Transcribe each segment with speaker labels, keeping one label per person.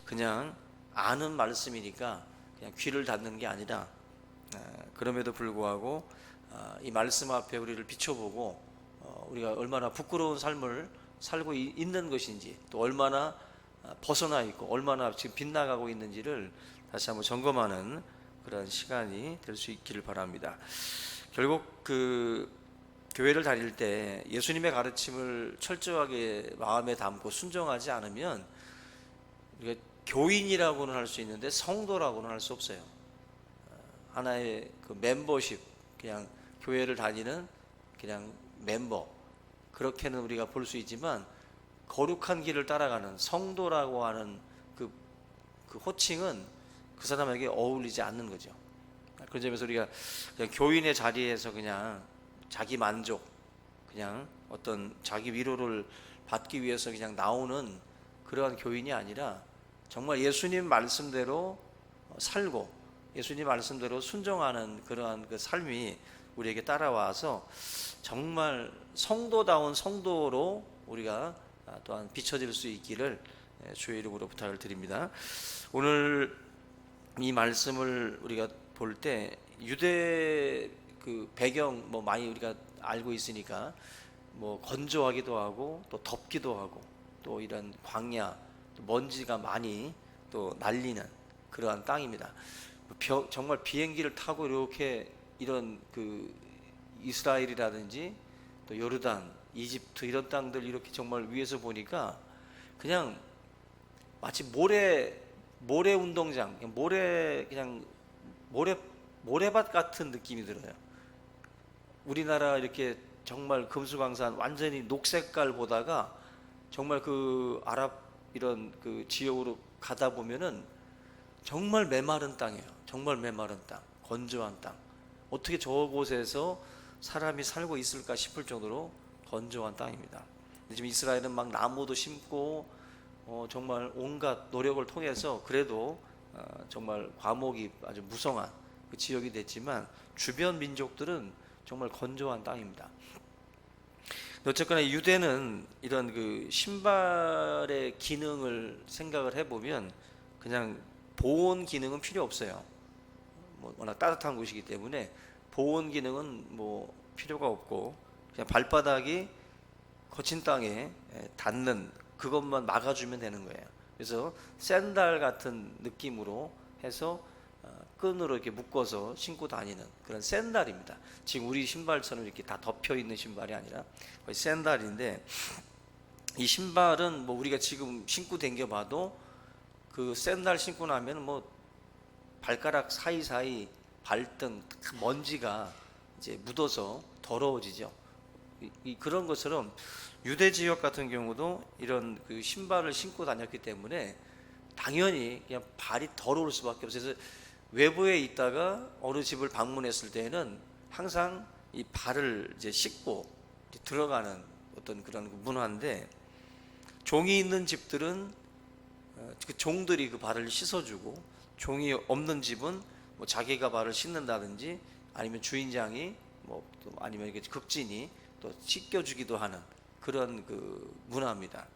Speaker 1: 그냥 아는 말씀이니까 그냥 귀를 닫는 게 아니라 그럼에도 불구하고 이 말씀 앞에 우리를 비춰보고 우리가 얼마나 부끄러운 삶을 살고 있는 것인지, 또 얼마나 벗어나 있고 얼마나 지금 빗나가고 있는지를 다시 한번 점검하는 그런 시간이 될 수 있기를 바랍니다. 결국 그 교회를 다닐 때 예수님의 가르침을 철저하게 마음에 담고 순종하지 않으면 우리가 교인이라고는 할 수 있는데 성도라고는 할 수 없어요. 하나의 그 멤버십, 그냥 교회를 다니는 그냥 멤버, 그렇게는 우리가 볼 수 있지만 거룩한 길을 따라가는 성도라고 하는 그 호칭은 그 사람에게 어울리지 않는 거죠. 그런 점에서 우리가 그냥 교인의 자리에서 그냥 자기 만족, 그냥 어떤 자기 위로를 받기 위해서 그냥 나오는 그러한 교인이 아니라 정말 예수님 말씀대로 살고 예수님 말씀대로 순종하는 그러한 그 삶이 우리에게 따라와서 정말 성도다운 성도로 우리가 또한 비춰질 수 있기를 주의 이름으로 부탁을 드립니다. 오늘 이 말씀을 우리가 볼 때 유대 그 배경 뭐 많이 우리가 알고 있으니까 뭐 건조하기도 하고 또 덥기도 하고 또 이런 광야, 먼지가 많이 또 날리는 그러한 땅입니다. 정말 비행기를 타고 이렇게 이런 그 이스라엘이라든지 또 요르단, 이집트 이런 땅들 이렇게 정말 위에서 보니까 그냥 마치 모래 운동장, 모래밭 같은 느낌이 들어요. 우리나라 이렇게 정말 금수강산 완전히 녹색깔 보다가 정말 그 아랍 이런 그 지역으로 가다 보면은 정말 메마른 땅이에요. 정말 메마른 땅, 건조한 땅. 어떻게 저곳에서 사람이 살고 있을까 싶을 정도로 건조한 땅입니다. 지금 이스라엘은 막 나무도 심고 정말 온갖 노력을 통해서 그래도 정말 과목이 아주 무성한 그 지역이 됐지만 주변 민족들은 정말 건조한 땅입니다. 어쨌거나 유대는 이런 그 신발의 기능을 생각을 해보면 그냥 보온 기능은 필요 없어요. 뭐 워낙 따뜻한 곳이기 때문에 보온 기능은 뭐 필요가 없고 그냥 발바닥이 거친 땅에 닿는 그것만 막아주면 되는 거예요. 그래서 샌들 같은 느낌으로 해서 끈으로 이렇게 묶어서 신고 다니는 그런 샌들입니다. 지금 우리 신발처럼 이렇게 다 덮여 있는 신발이 아니라 거의 샌들인데, 이 신발은 뭐 우리가 지금 신고 댕겨봐도 그 샌들 신고 나면 뭐 발가락 사이사이 발등 먼지가 이제 묻어서 더러워지죠. 그런 것처럼 유대 지역 같은 경우도 이런 그 신발을 신고 다녔기 때문에 당연히 그냥 발이 더러울 수밖에 없어요. 그래서 외부에 있다가 어느 집을 방문했을 때는 항상 이 발을 이제 씻고 들어가는 어떤 그런 문화인데, 종이 있는 집들은 그 종들이 그 발을 씻어주고, 종이 없는 집은 뭐 자기가 발을 씻는다든지 아니면 주인장이 뭐 또 아니면 이렇게 극진이 또 씻겨주기도 하는 그런 그 문화입니다.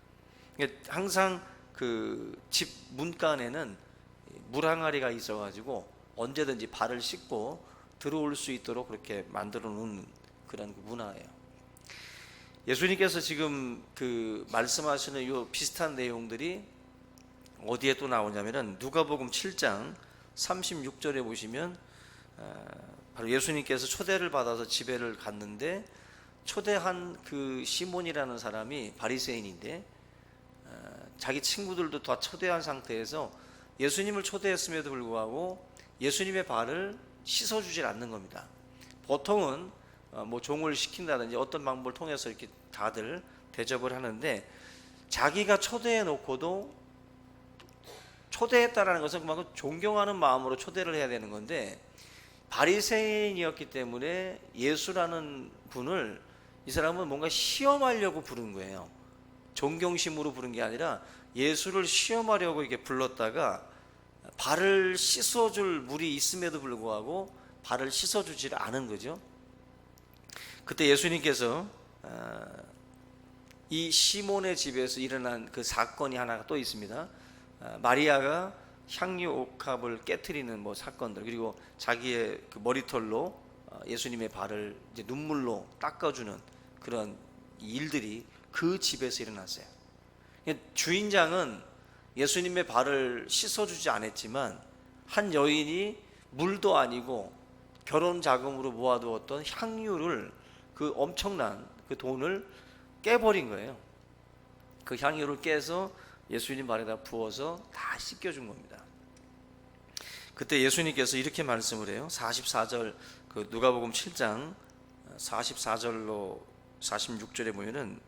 Speaker 1: 항상 그 집 문간에는 물 항아리가 있어가지고 언제든지 발을 씻고 들어올 수 있도록 그렇게 만들어 놓은 그런 문화예요. 예수님께서 지금 그 말씀하시는 요 비슷한 내용들이 어디에 또 나오냐면은 누가복음 7장 36절에 보시면 바로 예수님께서 초대를 받아서 집에를 갔는데, 초대한 그 시몬이라는 사람이 바리새인인데 자기 친구들도 다 초대한 상태에서 예수님을 초대했음에도 불구하고 예수님의 발을 씻어주질 않는 겁니다. 보통은 뭐 종을 시킨다든지 어떤 방법을 통해서 이렇게 다들 대접을 하는데, 자기가 초대해 놓고도, 초대했다라는 것은 그만큼 존경하는 마음으로 초대를 해야 되는 건데, 바리새인이었기 때문에 예수라는 분을 이 사람은 뭔가 시험하려고 부른 거예요. 존경심으로 부른 게 아니라 예수를 시험하려고 이렇게 불렀다가 발을 씻어줄 물이 있음에도 불구하고 발을 씻어주질 않은 거죠. 그때 예수님께서 이 시몬의 집에서 일어난 그 사건이 하나가 또 있습니다. 마리아가 향유 옥합을 깨트리는 뭐 사건들, 그리고 자기의 그 머리털로 예수님의 발을 이제 눈물로 닦아주는 그런 일들이 그 집에서 일어났어요. 주인장은 예수님의 발을 씻어주지 않았지만 한 여인이 물도 아니고 결혼 자금으로 모아두었던 향유를, 그 엄청난 그 돈을 깨버린 거예요. 그 향유를 깨서 예수님 발에다 부어서 다 씻겨준 겁니다. 그때 예수님께서 이렇게 말씀을 해요. 44절, 그 누가복음 7장 44절로 46절에 보면은,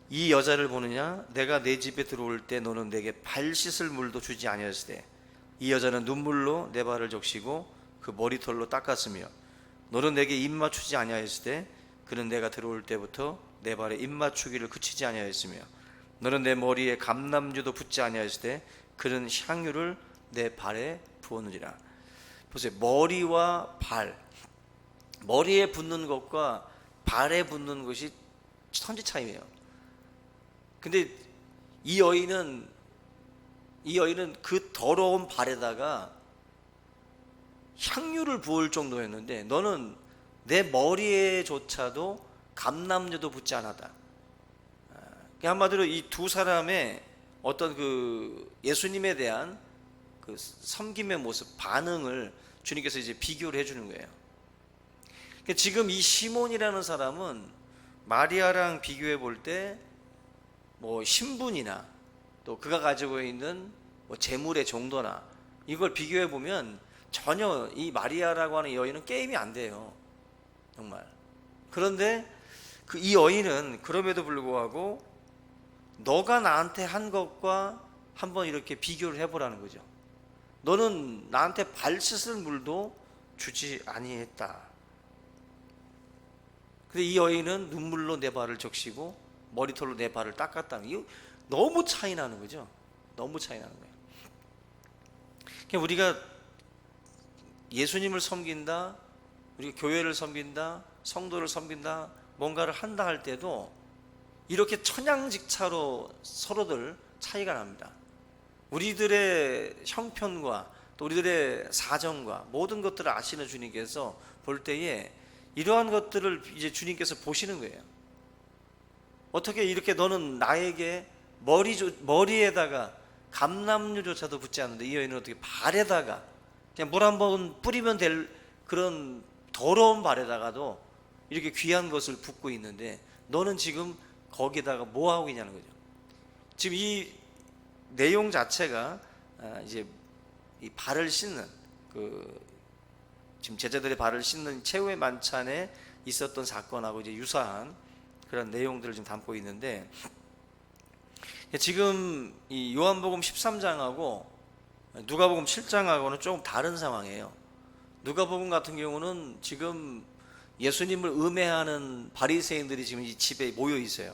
Speaker 1: 이 여자를 보느냐? 내가 내 집에 들어올 때 너는 내게 발 씻을 물도 주지 아니하였으되 이 여자는 눈물로 내 발을 적시고 그 머리털로 닦았으며 너는 내게 입 맞추지 아니하였으되 그는 내가 들어올 때부터 내 발에 입 맞추기를 그치지 아니하였으며 너는 내 머리에 감람주도 붓지 아니하였으되 그는 향유를 내 발에 부었느니라. 보세요. 머리와 발, 머리에 붓는 것과 발에 붓는 것이 천지 차이예요. 근데 이 여인은 그 더러운 발에다가 향유를 부을 정도였는데 너는 내 머리에조차도 감람주도 붓지 않았다. 한마디로 이 두 사람의 어떤 그 예수님에 대한 그 섬김의 모습, 반응을 주님께서 이제 비교를 해주는 거예요. 지금 이 시몬이라는 사람은 마리아랑 비교해 볼 때 뭐 신분이나 또 그가 가지고 있는 뭐 재물의 정도나 이걸 비교해 보면 전혀 이 마리아라고 하는 여인은 게임이 안 돼요, 정말. 그런데 이 여인은 그럼에도 불구하고 너가 나한테 한 것과 한번 이렇게 비교를 해보라는 거죠. 너는 나한테 발 씻을 물도 주지 아니했다. 근데 이 여인은 눈물로 내 발을 적시고 머리털로 내 발을 닦았다는, 이거 너무 차이 나는 거죠. 너무 차이 나는 거예요. 그러니까 우리가 예수님을 섬긴다, 우리가 교회를 섬긴다, 성도를 섬긴다, 뭔가를 한다 할 때도 이렇게 천양직차로 서로들 차이가 납니다. 우리들의 형편과 또 우리들의 사정과 모든 것들을 아시는 주님께서 볼 때에 이러한 것들을 이제 주님께서 보시는 거예요. 어떻게 이렇게 너는 나에게 머리에다가 감람유조차도 붓지 않는데 이 여인은 어떻게 발에다가 그냥 물 한 번 뿌리면 될 그런 더러운 발에다가도 이렇게 귀한 것을 붓고 있는데 너는 지금 거기다가 뭐 하고 있냐는 거죠. 지금 이 내용 자체가 이제 이 발을 씻는, 그 지금 제자들의 발을 씻는 최후의 만찬에 있었던 사건하고 이제 유사한 그런 내용들을 좀 담고 있는데, 지금 이 요한복음 13장하고 누가복음 7장하고는 조금 다른 상황이에요. 누가복음 같은 경우는 지금 예수님을 음해하는 바리새인들이 지금 이 집에 모여 있어요.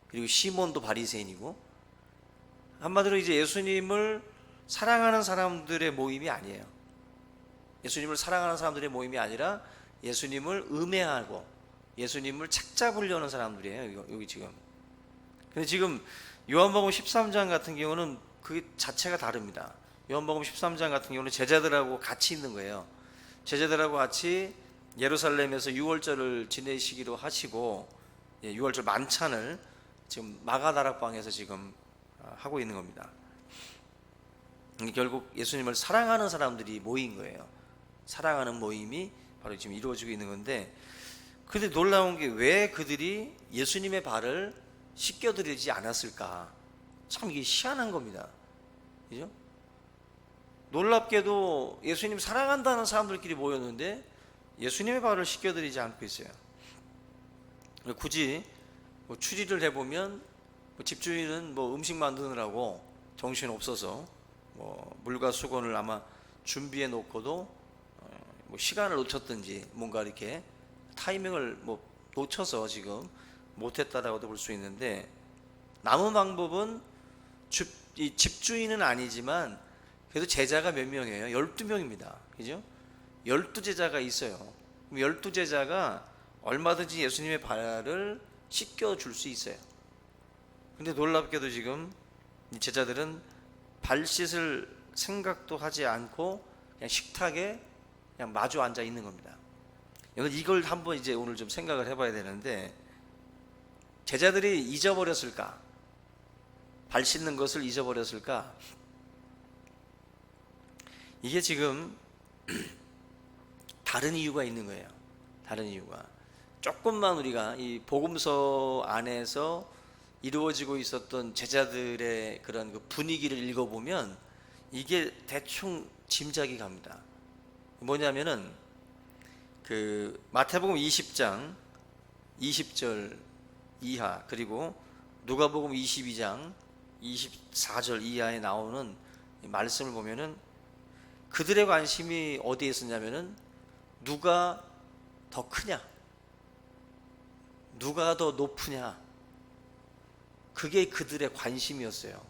Speaker 1: 그리고 시몬도 바리새인이고, 한마디로 이제 예수님을 사랑하는 사람들의 모임이 아니에요. 예수님을 사랑하는 사람들의 모임이 아니라 예수님을 음해하고 예수님을 책잡으려는 사람들이에요, 여기 지금. 근데 지금 요한복음 13장 같은 경우는 그 자체가 다릅니다. 요한복음 13장 같은 경우는 제자들하고 같이 있는 거예요. 제자들하고 같이 예루살렘에서 6월절을 지내시기로 하시고 6월절 만찬을 지금 마가다락방에서 지금 하고 있는 겁니다. 결국 예수님을 사랑하는 사람들이 모인 거예요. 사랑하는 모임이 바로 지금 이루어지고 있는 건데, 근데 놀라운 게 왜 그들이 예수님의 발을 씻겨드리지 않았을까? 참 이게 희한한 겁니다. 그죠? 놀랍게도 예수님 사랑한다는 사람들끼리 모였는데 예수님의 발을 씻겨드리지 않고 있어요. 굳이 뭐 추리를 해보면 집주인은 뭐 음식 만드느라고 정신 없어서 뭐 물과 수건을 아마 준비해 놓고도 뭐 시간을 놓쳤든지 뭔가 이렇게 타이밍을 뭐 놓쳐서 지금 못했다라고도 볼 수 있는데, 남은 방법은 이 집주인은 아니지만 그래도 제자가 몇 명이에요? 12명입니다. 그죠? 12제자가 있어요. 그럼 12제자가 얼마든지 예수님의 발을 씻겨줄 수 있어요. 근데 놀랍게도 지금 이 제자들은 발 씻을 생각도 하지 않고 그냥 식탁에 그냥 마주 앉아 있는 겁니다. 이걸 한번 이제 오늘 좀 생각을 해봐야 되는데, 제자들이 잊어버렸을까? 발 씻는 것을 잊어버렸을까? 이게 지금 다른 이유가 있는 거예요. 다른 이유가. 조금만 우리가 이 복음서 안에서 이루어지고 있었던 제자들의 그런 그 분위기를 읽어보면 이게 대충 짐작이 갑니다. 뭐냐면은 그 마태복음 20장 20절 이하, 그리고 누가복음 22장 24절 이하에 나오는 말씀을 보면은 그들의 관심이 어디에 있었냐면은 누가 더 크냐, 누가 더 높으냐, 그게 그들의 관심이었어요.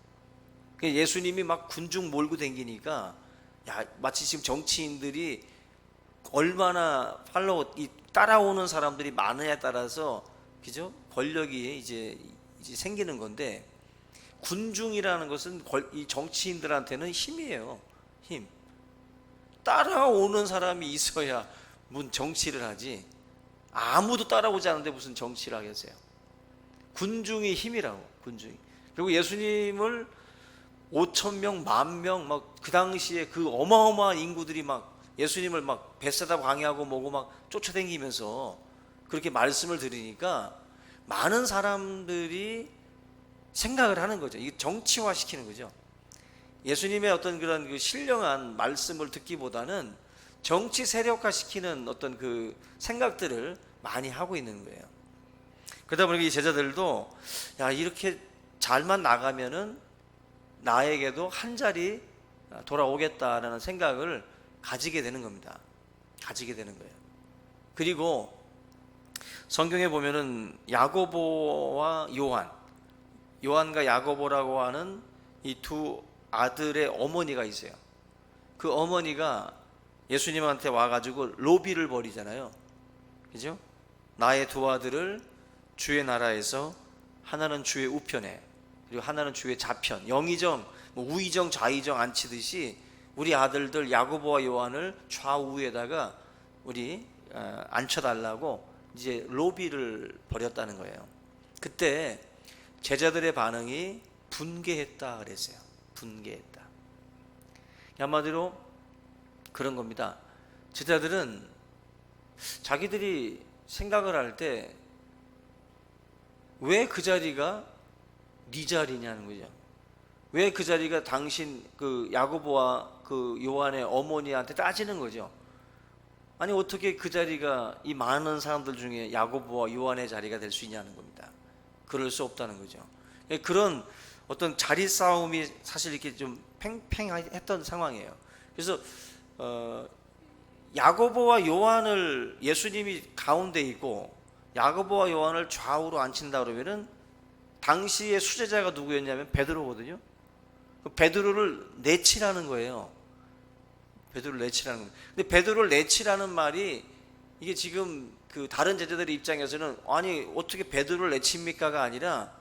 Speaker 1: 예수님이 막 군중 몰고 다니니까 마치 지금 정치인들이 얼마나 따라오는 사람들이 많으냐에 따라서, 그죠? 권력이 이제 생기는 건데, 군중이라는 것은 이 정치인들한테는 힘이에요. 힘. 따라오는 사람이 있어야 문 정치를 하지, 아무도 따라오지 않는데 무슨 정치를 하겠어요. 군중이 힘이라고. 군중이. 그리고 예수님을 5,000명, 10,000명 막 그 당시에 그 어마어마한 인구들이 막 예수님을 막 벳세다 광야하고 뭐고 막 쫓아다니면서 그렇게 말씀을 들으니까 많은 사람들이 생각을 하는 거죠. 이게 정치화 시키는 거죠. 예수님의 어떤 그런 그 신령한 말씀을 듣기보다는 정치 세력화 시키는 어떤 그 생각들을 많이 하고 있는 거예요. 그러다 보니까 이 제자들도 이렇게 잘만 나가면은 나에게도 한 자리 돌아오겠다라는 생각을 가지게 되는 겁니다. 가지게 되는 거예요. 그리고 성경에 보면은 야고보와 요한과 야고보라고 하는 이 두 아들의 어머니가 있어요. 그 어머니가 예수님한테 와가지고 로비를 벌이잖아요. 그죠? 나의 두 아들을 주의 나라에서 하나는 주의 우편에, 그리고 하나는 주의 좌편, 영의정, 우의정, 좌의정 앉히듯이 우리 아들들 야고보와 요한을 좌우에다가 우리 앉혀달라고 이제 로비를 벌였다는 거예요. 그때 제자들의 반응이 분개했다 그랬어요. 분개했다. 한마디로 그런 겁니다. 제자들은 자기들이 생각을 할 때 왜 그 자리가 네 자리냐는 거죠. 왜 그 자리가 당신 그 야고보와 그 요한의 어머니한테 따지는 거죠. 아니 어떻게 그 자리가 이 많은 사람들 중에 야고보와 요한의 자리가 될 수 있냐는 겁니다. 그럴 수 없다는 거죠. 그런 어떤 자리 싸움이 사실 이렇게 좀 팽팽했던 상황이에요. 그래서 야고보와 요한을 예수님이 가운데 있고 야고보와 요한을 좌우로 앉힌다 그러면은 당시의 수제자가 누구였냐면 베드로거든요. 베드로를 내치라는 거예요. 베드로를 내치라는 겁니다. 근데 베드로를 내치라는 말이 이게 지금 그 다른 제자들의 입장에서는 아니 어떻게 베드로를 내칩니까가 아니라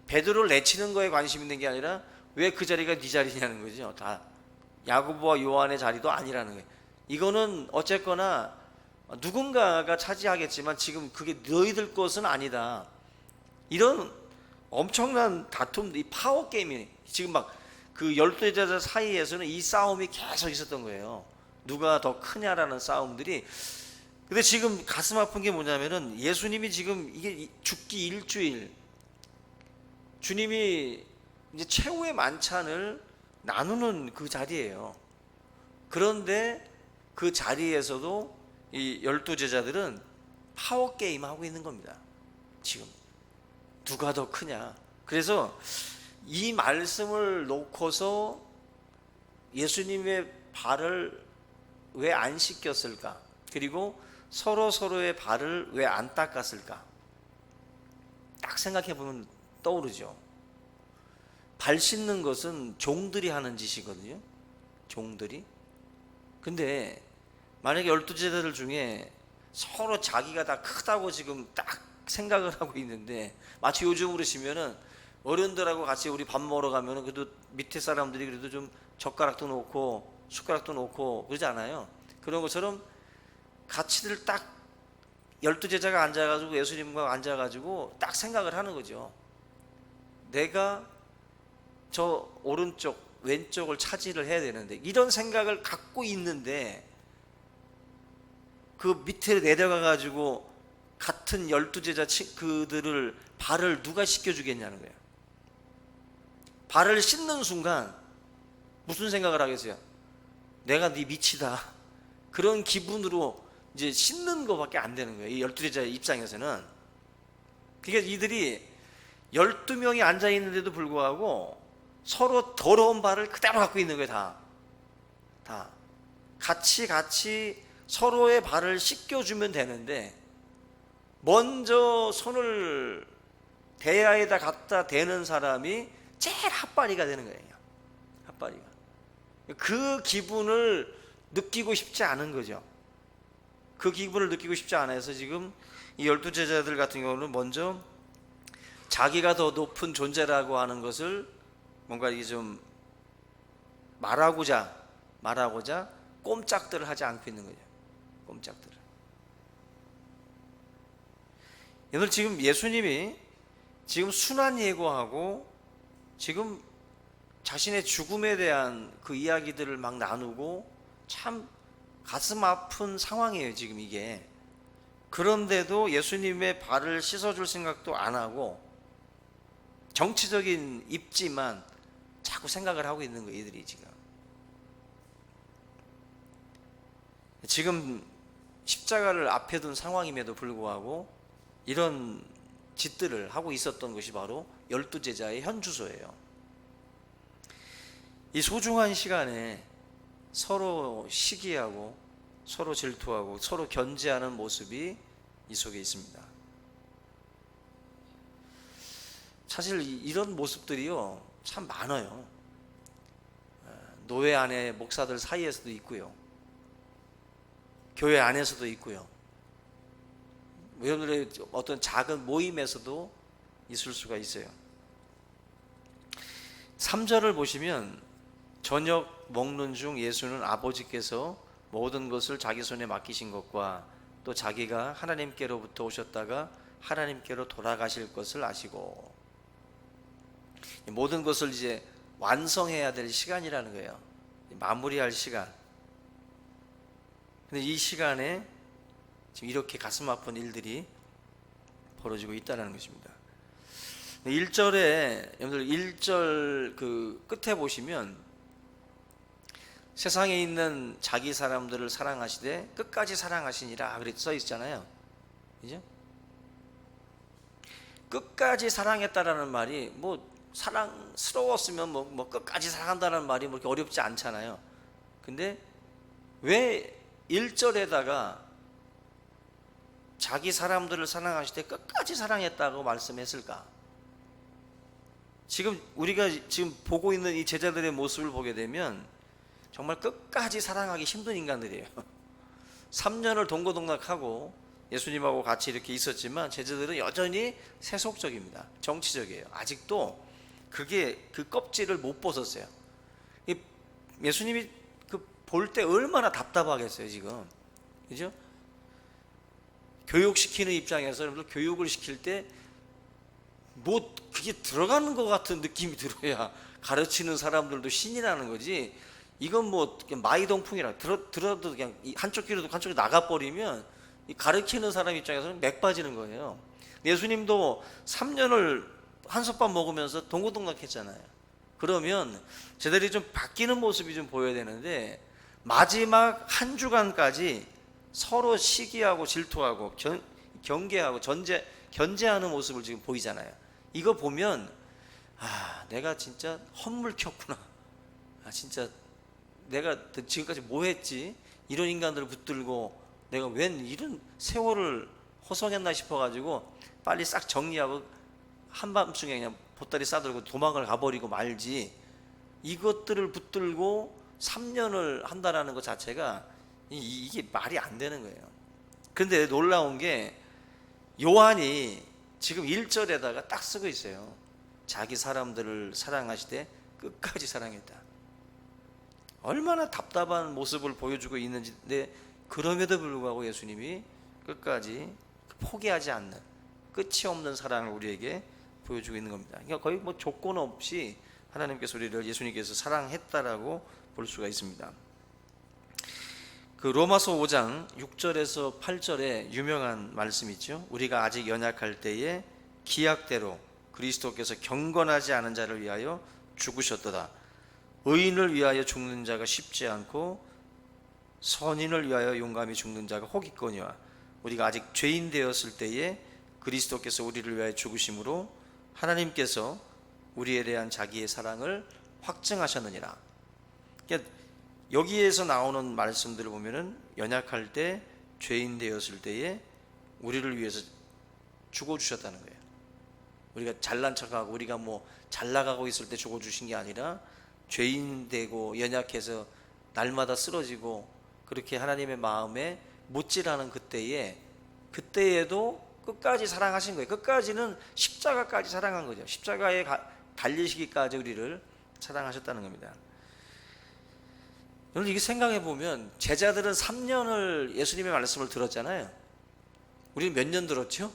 Speaker 1: 베드로를 내치는 거에 관심 있는 게 아니라 왜 그 자리가 네 자리냐는 거죠. 다 야고보와 요한의 자리도 아니라는 거예요. 이거는 어쨌거나 누군가가 차지하겠지만 지금 그게 너희들 것은 아니다. 이런 엄청난 다툼, 이 파워 게임이 지금 막 그 12제자 사이에서는 이 싸움이 계속 있었던 거예요. 누가 더 크냐라는 싸움들이. 근데 지금 가슴 아픈 게 뭐냐면은 예수님이 지금 이게 죽기 일주일, 주님이 이제 최후의 만찬을 나누는 그 자리예요. 그런데 그 자리에서도 이 12제자들은 파워 게임 하고 있는 겁니다. 지금 누가 더 크냐. 그래서 이 말씀을 놓고서 예수님의 발을 왜 안 씻겼을까? 그리고 서로의 발을 왜 안 닦았을까? 딱 생각해 보면 떠오르죠. 발 씻는 것은 종들이 하는 짓이거든요. 종들이. 근데 만약에 12제자들 중에 서로 자기가 다 크다고 지금 딱 생각을 하고 있는데, 마치 요즘으로 치면은 어른들하고 같이 우리 밥 먹으러 가면은 그래도 밑에 사람들이 그래도 좀 젓가락도 놓고 숟가락도 놓고 그러지 않아요? 그런 것처럼 같이들 딱 12제자가 앉아가지고 예수님과 앉아가지고 딱 생각을 하는 거죠. 내가 저 오른쪽 왼쪽을 차지를 해야 되는데, 이런 생각을 갖고 있는데 그 밑에 내려가가지고 같은 12제자 그들을 발을 누가 씻겨주겠냐는 거예요. 발을 씻는 순간 무슨 생각을 하겠어요? 내가 네 밑이다, 그런 기분으로 이제 씻는 거밖에 안 되는 거예요, 이 12제자 입장에서는. 그러니까 이들이 12명이 앉아있는데도 불구하고 서로 더러운 발을 그대로 갖고 있는 거예요. 다 같이 서로의 발을 씻겨주면 되는데, 먼저 손을 대야에다 갖다 대는 사람이 제일 핫바리가 되는 거예요. 핫바리가. 그 기분을 느끼고 싶지 않은 거죠. 그 기분을 느끼고 싶지 않아서 지금 이 12제자들 같은 경우는 먼저 자기가 더 높은 존재라고 하는 것을 뭔가 이게 좀 말하고자 꼼짝들을 하지 않고 있는 거죠. 꼼짝들을. 오늘 지금 예수님이 지금 순환 예고하고 지금 자신의 죽음에 대한 그 이야기들을 막 나누고 참 가슴 아픈 상황이에요, 지금 이게. 그런데도 예수님의 발을 씻어줄 생각도 안 하고 정치적인 입지만 자꾸 생각을 하고 있는 거예요, 이들이 지금 십자가를 앞에 둔 상황임에도 불구하고 이런 짓들을 하고 있었던 것이 바로 12제자의 현주소예요. 이 소중한 시간에 서로 시기하고 서로 질투하고 서로 견제하는 모습이 이 속에 있습니다. 사실 이런 모습들이요 참 많아요. 노회 안에 목사들 사이에서도 있고요, 교회 안에서도 있고요, 여러분들의 어떤 작은 모임에서도 있을 수가 있어요. 3절을 보시면 저녁 먹는 중 예수는 아버지께서 모든 것을 자기 손에 맡기신 것과 또 자기가 하나님께로부터 오셨다가 하나님께로 돌아가실 것을 아시고, 모든 것을 이제 완성해야 될 시간이라는 거예요. 마무리할 시간. 근데 이 시간에 지금 이렇게 가슴 아픈 일들이 벌어지고 있다는 것입니다. 1절에 여러분들 1절 그 끝에 보시면 세상에 있는 자기 사람들을 사랑하시되 끝까지 사랑하시니라 그렇게 써 있잖아요. 그죠? 끝까지 사랑했다라는 말이 뭐 사랑스러웠으면 뭐 끝까지 사랑한다는 말이 뭐 이렇게 어렵지 않잖아요. 근데 왜 1절에다가 자기 사람들을 사랑하실 때 끝까지 사랑했다고 말씀했을까? 지금 우리가 지금 보고 있는 이 제자들의 모습을 보게 되면 정말 끝까지 사랑하기 힘든 인간들이에요. 3년을 동고동락하고 예수님하고 같이 이렇게 있었지만 제자들은 여전히 세속적입니다. 정치적이에요. 아직도 그게 그 껍질을 못 벗었어요. 예수님이 그 볼 때 얼마나 답답하겠어요, 지금. 그죠? 교육시키는 입장에서 여러분들 교육을 시킬 때 뭐 그게 들어가는 것 같은 느낌이 들어야 가르치는 사람들도 신이 나는 거지. 이건 뭐 마이동풍이라 들어도 그냥 한쪽 귀로 한쪽이 나가버리면 가르치는 사람 입장에서는 맥 빠지는 거예요. 예수님도 3년을 한솥밥 먹으면서 동고동락했잖아요. 그러면 제자들이 좀 바뀌는 모습이 좀 보여야 되는데 마지막 한 주간까지 서로 시기하고 질투하고 경계하고 견제하는 모습을 지금 보이잖아요. 이거 보면 내가 진짜 헛물켰구나. 진짜 내가 지금까지 뭐 했지? 이런 인간들을 붙들고 내가 웬 이런 세월을 허송했나 싶어가지고 빨리 싹 정리하고 한밤중에 그냥 보따리 싸들고 도망을 가버리고 말지, 이것들을 붙들고 3년을 한다라는 것 자체가 이게 말이 안 되는 거예요. 그런데 놀라운 게 요한이 지금 1절에다가 딱 쓰고 있어요. 자기 사람들을 사랑하시되 끝까지 사랑했다. 얼마나 답답한 모습을 보여주고 있는지인데, 그럼에도 불구하고 예수님이 끝까지 포기하지 않는, 끝이 없는 사랑을 우리에게 보여주고 있는 겁니다. 그러니까 거의 뭐 조건 없이 하나님께서 우리를, 예수님께서 사랑했다라고 볼 수가 있습니다. 그 로마서 5장 6절에서 8절에 유명한 말씀이 있죠. 우리가 아직 연약할 때에 기약대로 그리스도께서 경건하지 않은 자를 위하여 죽으셨도다. 의인을 위하여 죽는 자가 쉽지 않고 선인을 위하여 용감히 죽는 자가 혹 있거니와, 우리가 아직 죄인 되었을 때에 그리스도께서 우리를 위하여 죽으심으로 하나님께서 우리에 대한 자기의 사랑을 확증하셨느니라. 그러니까 여기에서 나오는 말씀들을 보면은 연약할 때, 죄인 되었을 때에 우리를 위해서 죽어주셨다는 거예요. 우리가 잘난 척하고 우리가 뭐 잘 나가고 있을 때 죽어주신 게 아니라, 죄인 되고 연약해서 날마다 쓰러지고 그렇게 하나님의 마음에 못질하는 그때에도 끝까지 사랑하신 거예요. 끝까지는 십자가까지 사랑한 거죠. 십자가에 달리시기까지 우리를 사랑하셨다는 겁니다. 여러분, 이게 생각해 보면 제자들은 3년을 예수님의 말씀을 들었잖아요. 우리는 몇 년 들었죠?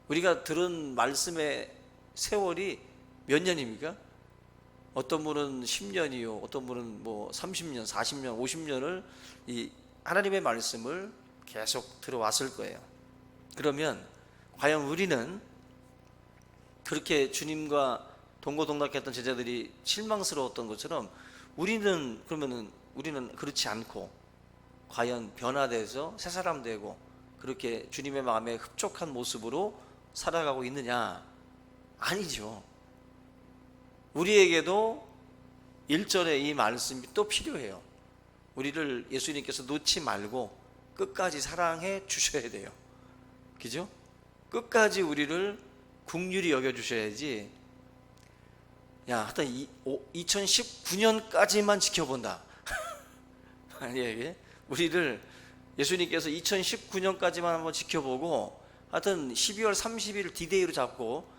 Speaker 1: 우리가 들은 말씀의 세월이 몇 년입니까? 어떤 분은 10년이요, 어떤 분은 뭐 30년, 40년, 50년을 이 하나님의 말씀을 계속 들어왔을 거예요. 그러면 과연 우리는 그렇게 주님과 동고동락했던 제자들이 실망스러웠던 것처럼 우리는 그렇지 않고 과연 변화돼서 새 사람 되고 그렇게 주님의 마음에 흡족한 모습으로 살아가고 있느냐? 아니죠. 우리에게도 1절의 이 말씀이 또 필요해요. 우리를 예수님께서 놓지 말고 끝까지 사랑해 주셔야 돼요. 그죠? 끝까지 우리를 긍휼히 여겨 주셔야지, 야, 하여튼 2019년까지만 지켜본다. 아니에요. 우리를 예수님께서 2019년까지만 한번 지켜보고, 하여튼 12월 30일 디데이로 잡고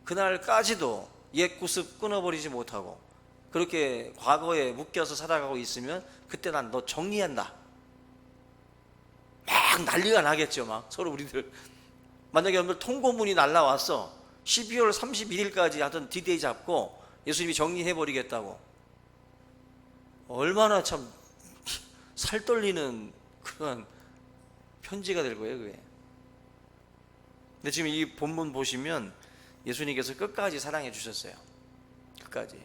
Speaker 1: 그날까지도 옛 구습 끊어버리지 못하고 그렇게 과거에 묶여서 살아가고 있으면, 그때 난 너 정리한다. 막 난리가 나겠죠. 막 서로 우리들, 만약에 여러분들 통고문이 날라왔어, 12월 31일까지 하여튼 디데이 잡고 예수님이 정리해버리겠다고, 얼마나 참 살떨리는 그런 편지가 될 거예요, 그게. 근데 지금 이 본문 보시면 예수님께서 끝까지 사랑해 주셨어요. 끝까지.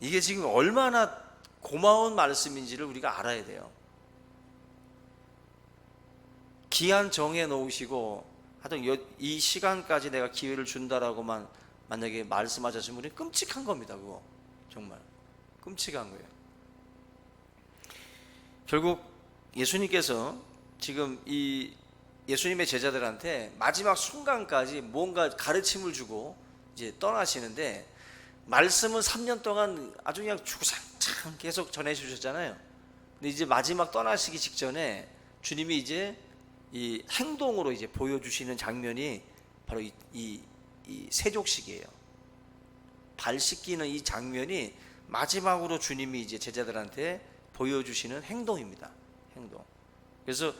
Speaker 1: 이게 지금 얼마나 고마운 말씀인지를 우리가 알아야 돼요. 기한 정해 놓으시고 하여튼 이 시간까지 내가 기회를 준다라고만 만약에 말씀하셨으면 우리는 끔찍한 겁니다. 그거 정말 끔찍한 거예요. 결국 예수님께서 지금 이 예수님의 제자들한테 마지막 순간까지 뭔가 가르침을 주고 이제 떠나시는데, 말씀은 3년 동안 아주 그냥 주구장창 계속 전해 주셨잖아요. 근데 이제 마지막 떠나시기 직전에 주님이 이제 이 행동으로 이제 보여주시는 장면이 바로 이 세족식이에요. 발 씻기는 이 장면이 마지막으로 주님이 이제 제자들한테 보여주시는 행동입니다. 행동. 그래서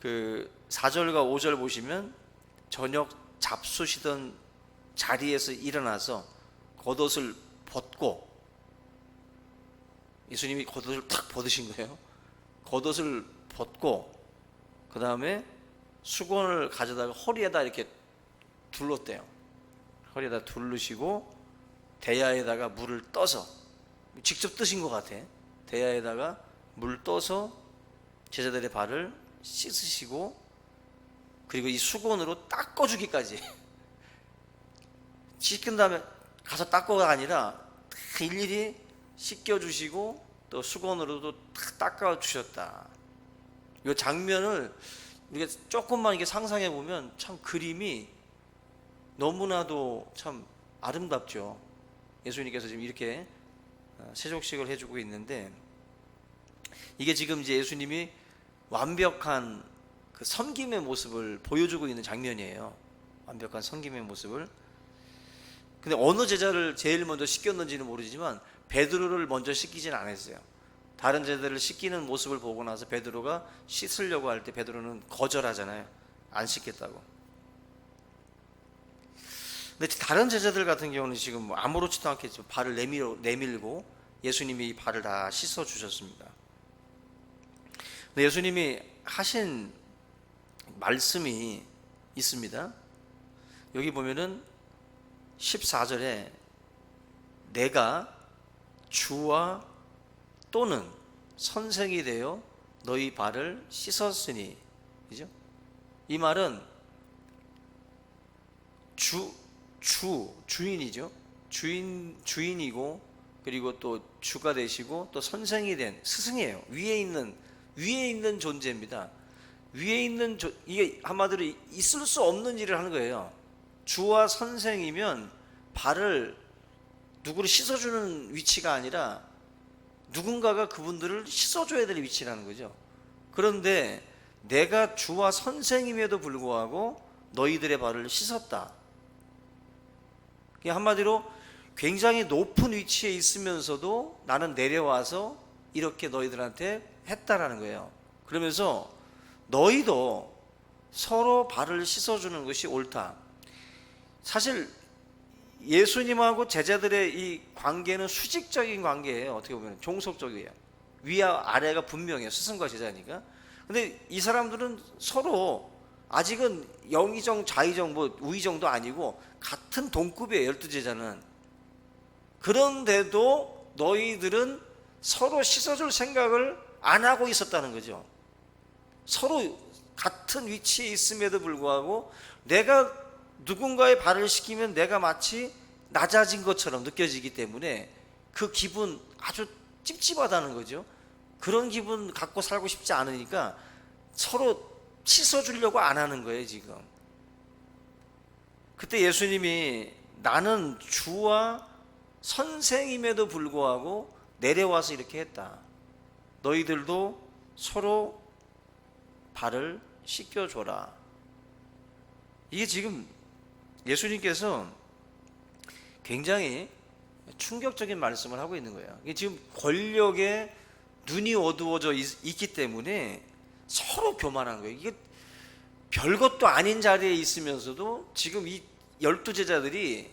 Speaker 1: 그 4절과 5절 보시면, 저녁 잡수시던 자리에서 일어나서 겉옷을 벗고, 예수님이 겉옷을 탁 벗으신 거예요. 겉옷을 벗고 그 다음에 수건을 가져다가 허리에다 이렇게 둘렀대요. 허리에다 두르시고 대야에다가 물을 떠서, 직접 뜨신 것 같아. 대야에다가 물 떠서 제자들의 발을 씻으시고, 그리고 이 수건으로 닦아주기까지. 씻은 다음에 가서 닦고가 아니라 일일이 씻겨주시고 또 수건으로도 닦아주셨다. 이 장면을 우리가 조금만 이렇게 상상해 보면 참 그림이 너무나도 참 아름답죠. 예수님께서 지금 이렇게 세족식을 해주고 있는데, 이게 지금 이제 예수님이 완벽한 그 섬김의 모습을 보여주고 있는 장면이에요. 완벽한 섬김의 모습을. 근데 어느 제자를 제일 먼저 씻겼는지는 모르지만 베드로를 먼저 씻기진 않았어요. 다른 제자들을 씻기는 모습을 보고 나서 베드로가 씻으려고 할 때 베드로는 거절하잖아요. 안 씻겠다고. 근데 다른 제자들 같은 경우는 지금 아무렇지도 않게 발을 내밀고 예수님이 이 발을 다 씻어 주셨습니다. 근데 예수님이 하신 말씀이 있습니다. 여기 보면은 14절에 내가 주와 또는 선생이 되어 너희 발을 씻었으니, 그죠? 이 말은 주인이죠. 주인이고, 그리고 또 주가 되시고 또 선생이 된 스승이에요. 위에 있는 존재입니다. 이게 한마디로 있을 수 없는 일을 하는 거예요. 주와 선생이면 발을 누구를 씻어주는 위치가 아니라 누군가가 그분들을 씻어줘야 될 위치라는 거죠. 그런데 내가 주와 선생임에도 불구하고 너희들의 발을 씻었다. 한마디로 굉장히 높은 위치에 있으면서도 나는 내려와서 이렇게 너희들한테 했다라는 거예요. 그러면서 너희도 서로 발을 씻어주는 것이 옳다. 사실 예수님하고 제자들의 이 관계는 수직적인 관계예요. 어떻게 보면 종속적이에요. 위와 아래가 분명해요. 스승과 제자니까. 근데 이 사람들은 서로 아직은 영의정, 좌의정, 우의정도 아니고 같은 동급이에요. 12제자는. 그런데도 너희들은 서로 씻어줄 생각을 안 하고 있었다는 거죠. 서로 같은 위치에 있음에도 불구하고 내가 누군가의 발을 씻기면 내가 마치 낮아진 것처럼 느껴지기 때문에 그 기분 아주 찝찝하다는 거죠. 그런 기분 갖고 살고 싶지 않으니까 서로 씻어주려고 안 하는 거예요, 지금. 그때 예수님이 나는 주와 선생임에도 불구하고 내려와서 이렇게 했다. 너희들도 서로 발을 씻겨줘라. 이게 지금 예수님께서 굉장히 충격적인 말씀을 하고 있는 거예요. 이게 지금 권력에 눈이 어두워져 있기 때문에 서로 교만한 거예요. 이게 별것도 아닌 자리에 있으면서도 지금 이 12제자들이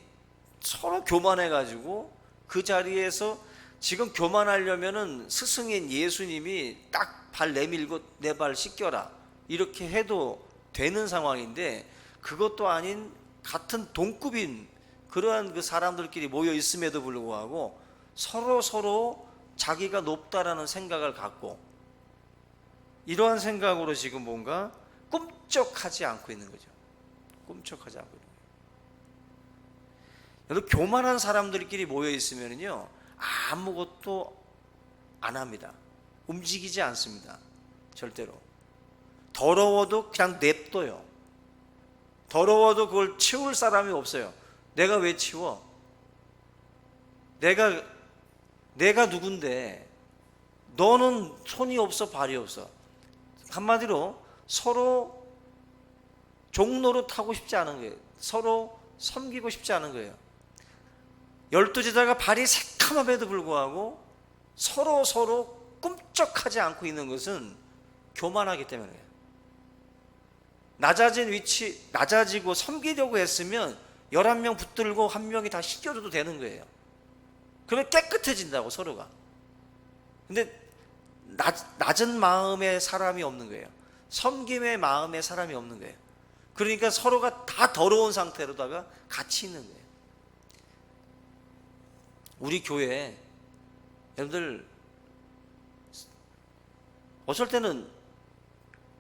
Speaker 1: 서로 교만해가지고 그 자리에서 지금 교만하려면은 스승인 예수님이 딱 발 내밀고 내 발 씻겨라 이렇게 해도 되는 상황인데 그것도 아닌 같은 동급인 그러한 그 사람들끼리 모여 있음에도 불구하고 서로 자기가 높다라는 생각을 갖고 이러한 생각으로 지금 뭔가 꿈쩍하지 않고 있는 거죠. 꿈쩍하지 않고 있는 거예요. 여러분, 교만한 사람들끼리 모여 있으면요 아무것도 안 합니다. 움직이지 않습니다. 절대로. 더러워도 그냥 냅둬요. 더러워도 그걸 치울 사람이 없어요. 내가 왜 치워? 내가 누군데? 너는 손이 없어 발이 없어. 한마디로 서로 종로로 타고 싶지 않은 거예요. 서로 섬기고 싶지 않은 거예요. 12제자가 발이 새카맘에도 불구하고 서로 꿈쩍하지 않고 있는 것은 교만하기 때문이에요. 낮아지고 섬기려고 했으면 11명 붙들고 한 명이 다 씻겨줘도 되는 거예요. 그러면 깨끗해진다고 서로가. 근데 낮은 마음의 사람이 없는 거예요. 섬김의 마음의 사람이 없는 거예요. 그러니까 서로가 다 더러운 상태로다가 같이 있는 거예요. 우리 교회 여러분들 어쩔 때는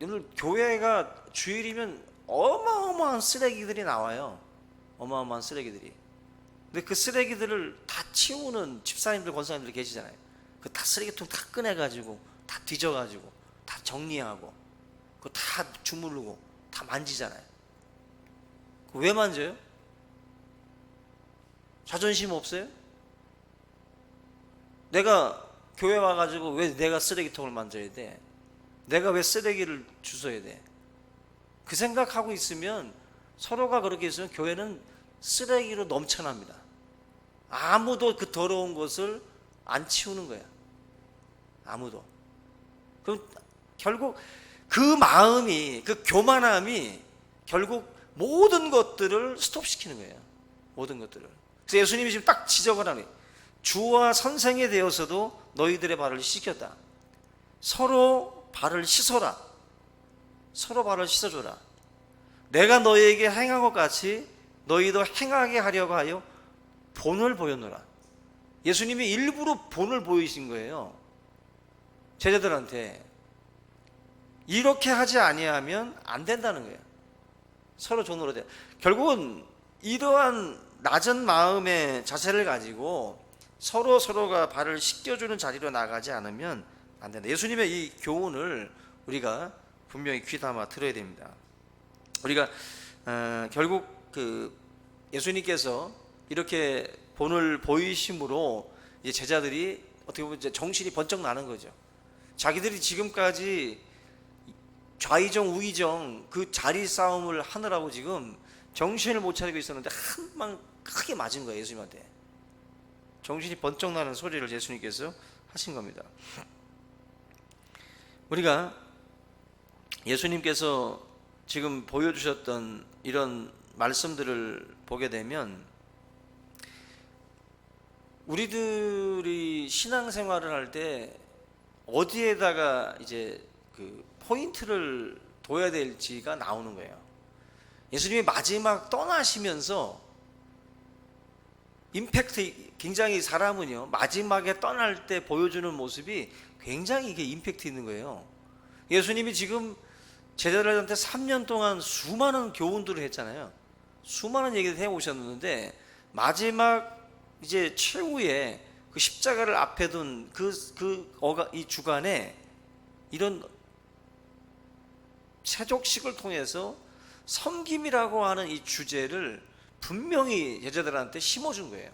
Speaker 1: 여러분들 교회가 주일이면 어마어마한 쓰레기들이 나와요. 어마어마한 쓰레기들이. 근데 그 쓰레기들을 다 치우는 집사님들, 권사님들 계시잖아요. 그 다 쓰레기통 다 꺼내가지고 다 뒤져가지고 다 정리하고 그거 다 주무르고 다 만지잖아요. 왜 만져요? 자존심 없어요? 내가 교회 와가지고 왜 내가 쓰레기통을 만져야 돼? 내가 왜 쓰레기를 주워야 돼? 그 생각하고 있으면 서로가 그렇게 있으면 교회는 쓰레기로 넘쳐납니다. 아무도 그 더러운 것을 안 치우는 거야. 아무도. 그럼 결국 그 마음이, 그 교만함이 결국 모든 것들을 스톱시키는 거예요. 모든 것들을. 그래서 예수님이 지금 딱 지적을 하는 거예요. 주와 선생이 되어서도 너희들의 발을 씻겼다. 서로 발을 씻어라. 서로 발을 씻어줘라. 내가 너희에게 행한 것 같이 너희도 행하게 하려고 하여 본을 보였노라. 예수님이 일부러 본을 보이신 거예요. 제자들한테. 이렇게 하지 아니하면 안 된다는 거예요. 서로 종로로 돼. 결국은 이러한 낮은 마음의 자세를 가지고 서로가 발을 씻겨주는 자리로 나가지 않으면 안 된다. 예수님의 이 교훈을 우리가 분명히 귀담아 들어야 됩니다. 우리가 결국 그 예수님께서 이렇게 본을 보이심으로 이제 제자들이 어떻게 보면 이제 정신이 번쩍 나는 거죠. 자기들이 지금까지 좌의정 우의정 그 자리 싸움을 하느라고 지금 정신을 못 차리고 있었는데 한 방 크게 맞은 거예요. 예수님한테 정신이 번쩍 나는 소리를 예수님께서 하신 겁니다. 우리가 예수님께서 지금 보여주셨던 이런 말씀들을 보게 되면 우리들이 신앙생활을 할 때 어디에다가 이제 그 포인트를 둬야 될지가 나오는 거예요. 예수님이 마지막 떠나시면서 임팩트, 굉장히 사람은요 마지막에 떠날 때 보여주는 모습이 굉장히 이게 임팩트 있는 거예요. 예수님이 지금 제자들한테 3년 동안 수많은 교훈들을 했잖아요. 수많은 얘기를 해오셨는데 마지막 이제 최후에 그 십자가를 앞에 둔 이 주간에 이런 세족식을 통해서 섬김이라고 하는 이 주제를 분명히 제자들한테 심어준 거예요.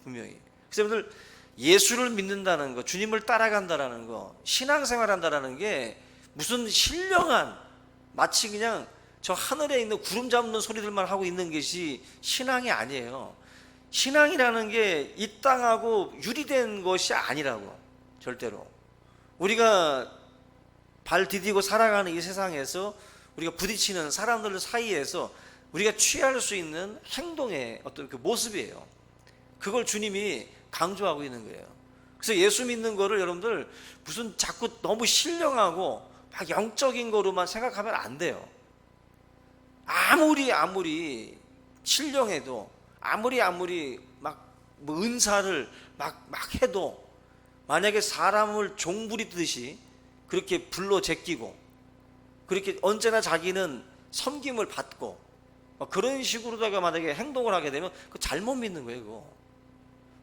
Speaker 1: 분명히. 그래서 여러분들 예수를 믿는다는 거, 주님을 따라간다는 거, 신앙생활 한다는 게 무슨 신령한 마치 그냥 저 하늘에 있는 구름 잡는 소리들만 하고 있는 것이 신앙이 아니에요. 신앙이라는 게 이 땅하고 유리된 것이 아니라고. 절대로. 우리가 발 디디고 살아가는 이 세상에서 우리가 부딪히는 사람들 사이에서 우리가 취할 수 있는 행동의 어떤 그 모습이에요. 그걸 주님이 강조하고 있는 거예요. 그래서 예수 믿는 거를 여러분들 무슨 자꾸 너무 신령하고 막 영적인 거로만 생각하면 안 돼요. 아무리 신령해도 아무리 뭐 은사를 막 해도 만약에 사람을 종부리듯이 그렇게 불러 제끼고 그렇게 언제나 자기는 섬김을 받고 그런 식으로다가 만약에 행동을 하게 되면 그 잘못 믿는 거예요. 그거.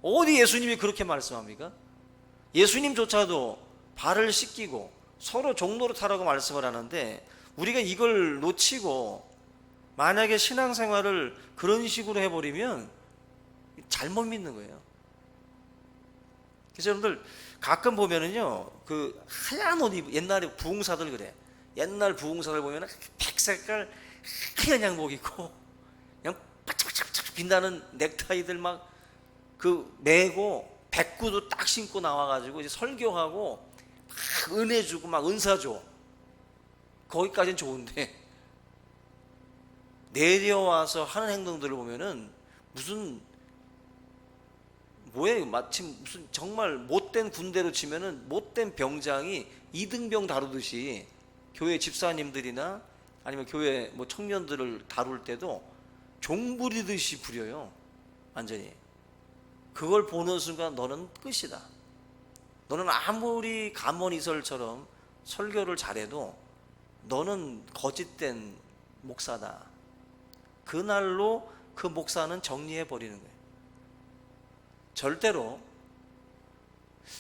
Speaker 1: 어디 예수님이 그렇게 말씀합니까? 예수님조차도 발을 씻기고 서로 종로로 타라고 말씀을 하는데 우리가 이걸 놓치고 만약에 신앙생활을 그런 식으로 해버리면 잘못 믿는 거예요. 그래서 여러분들 가끔 보면은요 그 하얀 옷 입고 옛날에 부흥사들 그래. 옛날 부흥사들 보면은 백색깔 하얀 양복 입고 그냥 바짝바짝 빛나는 넥타이들 막 그 매고 백구도 딱 신고 나와가지고 이제 설교하고 막 은혜 주고 막 은사 줘. 거기까지는 좋은데 내려와서 하는 행동들을 보면은 무슨 뭐예요? 마치 무슨 정말 못된 군대로 치면은 못된 병장이 이등병 다루듯이 교회 집사님들이나 아니면 교회 뭐 청년들을 다룰 때도 종부리듯이 부려요. 완전히. 그걸 보는 순간 너는 끝이다. 너는 아무리 감언이설처럼 설교를 잘해도 너는 거짓된 목사다. 그날로 그 목사는 정리해 버리는 거예요. 절대로.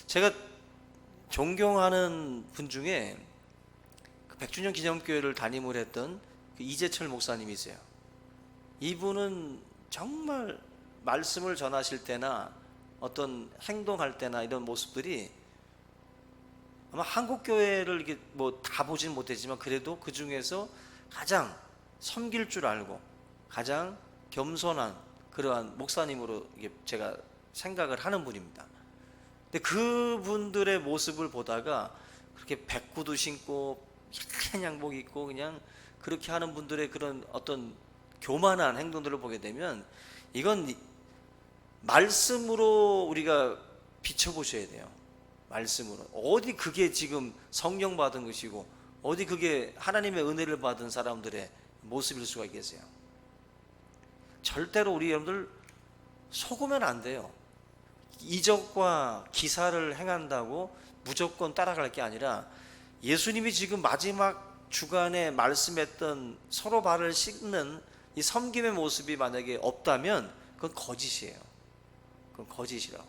Speaker 1: 제가 존경하는 분 중에 그 100주년 기념교회를 담임을 했던 그 이재철 목사님이 있어요. 이분은 정말 말씀을 전하실 때나 어떤 행동할 때나 이런 모습들이 아마 한국 교회를 이렇게 뭐 다 보진 못했지만 그래도 그 중에서 가장 섬길 줄 알고 가장 겸손한 그러한 목사님으로 제가 생각을 하는 분입니다. 근데 그분들의 모습을 보다가 그렇게 백구도 신고 얇은 양복 입고 그냥 그렇게 하는 분들의 그런 어떤 교만한 행동들을 보게 되면 이건 말씀으로 우리가 비춰보셔야 돼요. 말씀으로. 어디 그게 지금 성령 받은 것이고 어디 그게 하나님의 은혜를 받은 사람들의 모습일 수가 있겠어요. 절대로 우리 여러분들 속으면 안 돼요. 이적과 기사를 행한다고 무조건 따라갈 게 아니라 예수님이 지금 마지막 주간에 말씀했던 서로 발을 씻는 이 섬김의 모습이 만약에 없다면 그건 거짓이에요. 그건 거짓이라고.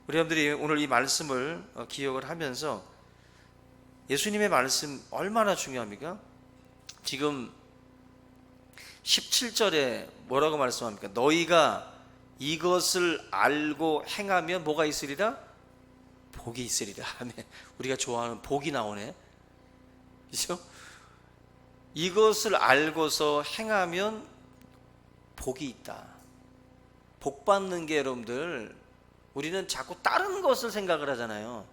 Speaker 1: 우리 여러분들이 오늘 이 말씀을 기억을 하면서 예수님의 말씀 얼마나 중요합니까? 지금 17절에 뭐라고 말씀합니까? 너희가 이것을 알고 행하면 뭐가 있으리라? 복이 있으리라. 우리가 좋아하는 복이 나오네. 그렇죠? 이것을 알고서 행하면 복이 있다. 복 받는 게 여러분들, 우리는 자꾸 다른 것을 생각을 하잖아요.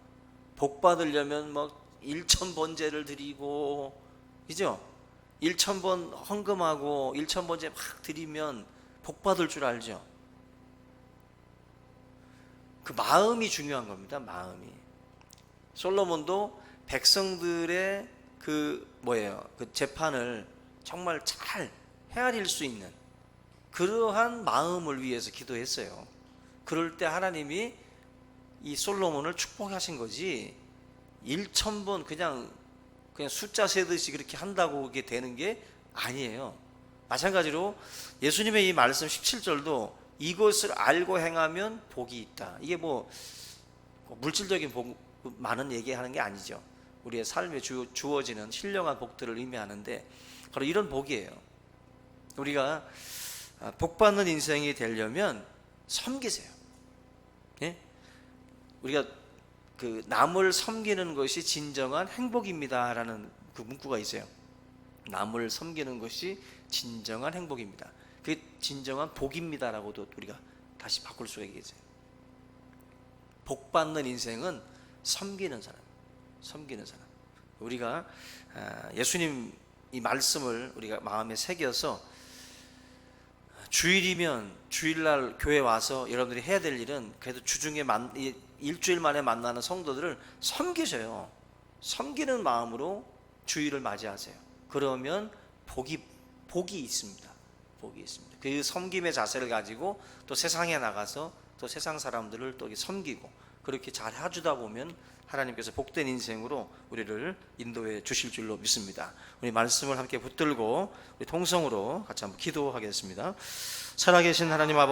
Speaker 1: 복 받으려면 막 1000번제를 드리고, 그죠? 1000번 헌금하고 1000번제 막 드리면 복 받을 줄 알죠? 그 마음이 중요한 겁니다. 마음이. 솔로몬도 백성들의 그 재판을 정말 잘 헤아릴 수 있는 그러한 마음을 위해서 기도했어요. 그럴 때 하나님이 이 솔로몬을 축복하신 거지 1000번 그냥 숫자 세듯이 그렇게 한다고 그게 되는 게 아니에요. 마찬가지로 예수님의 이 말씀 17절도 이것을 알고 행하면 복이 있다. 이게 뭐 물질적인 복 많은 얘기하는 게 아니죠. 우리의 삶에 주어지는 신령한 복들을 의미하는데 바로 이런 복이에요. 우리가 복받는 인생이 되려면 섬기세요. 예? 우리가 그 남을 섬기는 것이 진정한 행복입니다라는 그 문구가 있어요. 남을 섬기는 것이 진정한 행복입니다. 그게 진정한 복입니다라고도 우리가 다시 바꿀 수가 있겠어요. 복받는 인생은 섬기는 사람, 섬기는 사람. 우리가 예수님 이 말씀을 우리가 마음에 새겨서 주일이면 주일날 교회 와서 여러분들이 해야 될 일은 그래도 주중에 일주일 만에 만나는 성도들을 섬기셔요. 섬기는 마음으로 주일을 맞이하세요. 그러면 복이 있습니다. 복이 있습니다. 그 섬김의 자세를 가지고 또 세상에 나가서 또 세상 사람들을 또 섬기고 그렇게 잘 해주다 보면 하나님께서 복된 인생으로 우리를 인도해 주실 줄로 믿습니다. 우리 말씀을 함께 붙들고 우리 통성으로 같이 한번 기도하겠습니다. 살아계신 하나님 아버지,